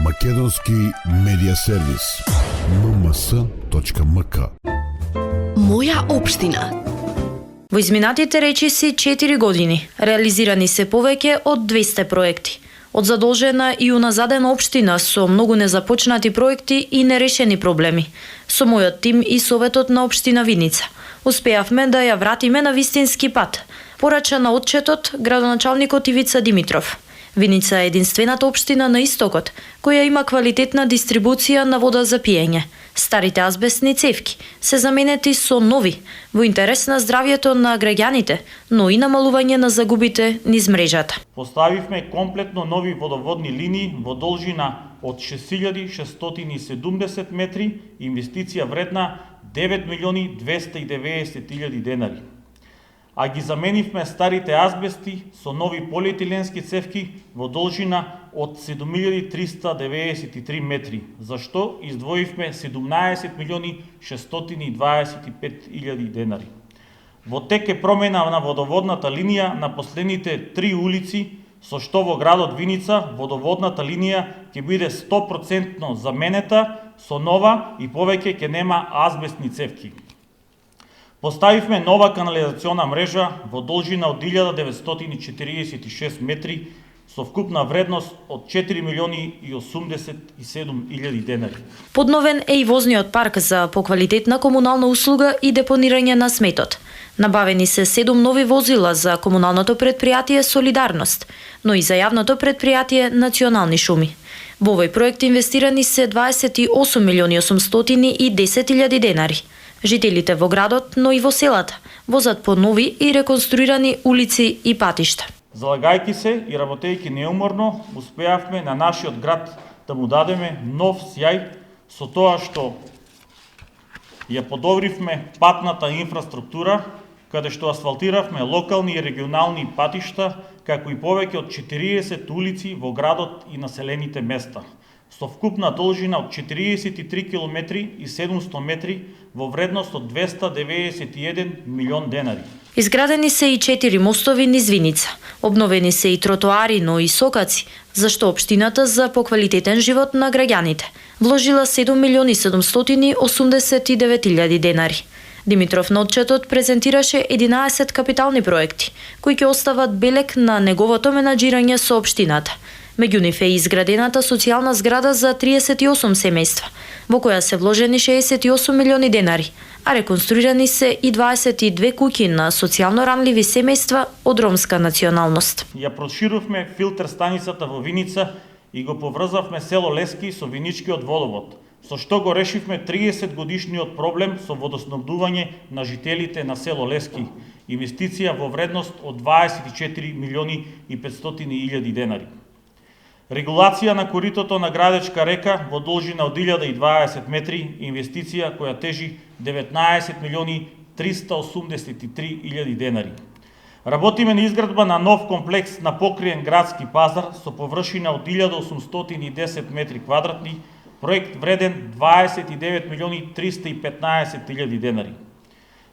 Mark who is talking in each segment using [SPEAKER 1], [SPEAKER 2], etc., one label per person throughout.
[SPEAKER 1] Македонски медиа сервис. mms.mk.
[SPEAKER 2] Моја општина.
[SPEAKER 3] Во изминатите речиси 4 години реализирани се повеќе од 200 проекти. Од задолжена и уназадена општина со многу незапочнати проекти и нерешени проблеми. Со мојот тим и Советот на општина Виница успеавме да ја вратиме на вистински пат, порача на отчетот градоначалникот Ивица Димитров. Виница е единствената општина на истокот која има квалитетна дистрибуција на вода за пиење. Старите азбестни цевки се заменети со нови во интерес на здравјето на граѓаните, но и намалување на загубите низ мрежата.
[SPEAKER 4] Поставивме комплетно нови водоводни линии во должина од 6670 метри, инвестиција вредна 9.290.000 денари. А ги заменивме старите азбести со нови полиетиленски цевки во должина од 7393 метри, за што издвоивме 17.625.000 денари. Во тек е промена на водоводната линија на последните 3 улици, со што во градот Виница водоводната линија ќе биде 100% заменета со нова и повеќе ќе нема азбестни цевки. Поставивме нова канализациона мрежа во должина од 1946 метри со вкупна вредност од 4.087.000 денари.
[SPEAKER 3] Подновен е и возниот парк за поквалитетна комунална услуга и депонирање на сметот. Набавени се 7 нови возила за комуналното предпријатие Солидарност, но и за јавното предпријатие Национални шуми. Во овој проект инвестирани се 28.810.000 денари. Жителите во градот, но и во селата, возат по нови и реконструирани улици и патишта.
[SPEAKER 4] Залагајќи се и работејќи неуморно, успеавме на нашиот град да му дадеме нов сјај со тоа што ја подобривме патната инфраструктура, каде што асфалтиравме локални и регионални патишта, како и повеќе од 40 улици во градот и населените места, со вкупна должина од 43 км и 700 метри во вредност од 291 милион денари.
[SPEAKER 3] Изградени се и 4 мостови низ Виница, обновени се и тротоари, но и сокаци, зашто општината за поквалитетен живот на граѓаните вложила 7.789.000 денари. Димитров на отчетот презентираше 11 капитални проекти, кои ќе остават белег на неговото менаџирање со општината. Меѓу нив е изградената социјална зграда за 38 семејства, во која се вложени 68 милиони денари, а реконструирани се и 22 куќи на социјално ранливи семејства од ромска националност.
[SPEAKER 4] Ја проширувме филтер станицата во Виница и го поврзавме село Лески со Виничкиот водовод, со што го решивме 30 годишниот проблем со водоснабдување на жителите на село Лески, инвестиција во вредност од 24 милиони и 500.000 денари. Регулација на коритото на Градечка река во должина од 1020 метри, инвестиција која тежи 19 милиони 383.000 денари. Работиме на изградба на нов комплекс на покриен градски пазар со површина од 1810 метри квадратни, проект вреден 29 милиони 315.000 денари.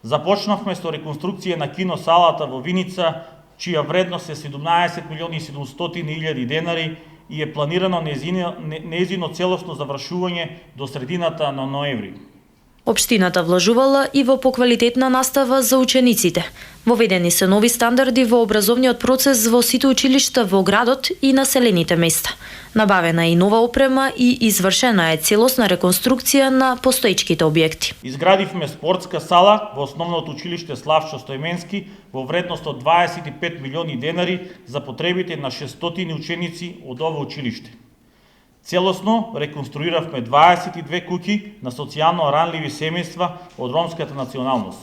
[SPEAKER 4] Започнавме со реконструкција на киносалата во Виница, чија вредност е 17 милиони 700.000 денари и е планирано нејзино целосно завршување до средината на ноември.
[SPEAKER 3] Општината вложувала и во поквалитетна настава за учениците. Воведени се нови стандарди во образовниот процес во сите училишта во градот и населените места. Набавена е и нова опрема и извршена е целосна реконструкција на постоечките објекти.
[SPEAKER 4] Изградивме спортска сала во основното училиште Славчо Стојменски во вредност од 25 милиони денари за потребите на 600 ученици од ово училиште. Целосно реконструиравме 22 куќи на социјално ранливи семејства од ромската националност.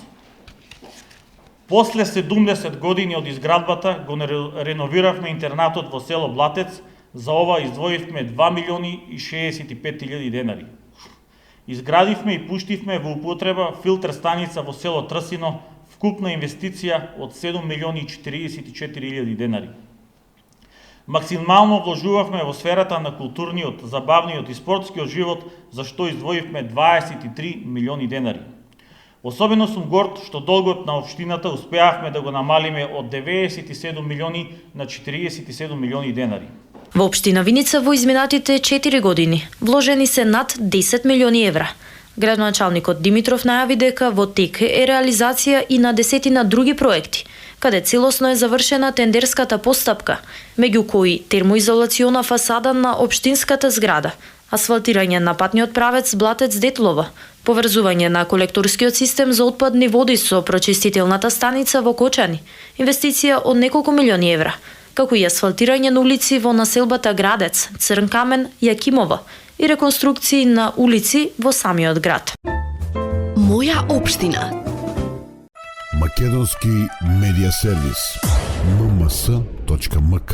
[SPEAKER 4] После 70 години од изградбата го реновиравме интернатот во село Блатец, за ова издвоивме 2 милиони и 65.000 денари. Изградивме и пуштивме во употреба филтер станица во село Трсино, вкупна инвестиција од 7 милиони и 44.000 денари. Максимално вложувавме во сферата на културниот, забавниот и спортскиот живот, за што издвоивме 23 милиони денари. Особено сум горд што долгот на општината успеавме да го намалиме од 97 милиони на 47 милиони денари.
[SPEAKER 3] Во општина Виница во изминатите 4 години вложени се над 10 милиони евра. Градоначалникот Димитров најави дека во тек е реализација и на десетина други проекти, каде целосно е завршена тендерската постапка, меѓу кои термоизолациона фасада на општинската зграда, асфалтирање на патниот правец Блатец-Детлова, поврзување на колекторскиот систем за отпадни води со прочистителната станица во Кочани, инвестиција од неколку милиони евра, како и асфалтирање на улици во населбата Градец, Црн камен, Јакимова и реконструкции на улици во самиот град.
[SPEAKER 2] Моја општина.
[SPEAKER 1] Македонски медиа сервис. mms.mk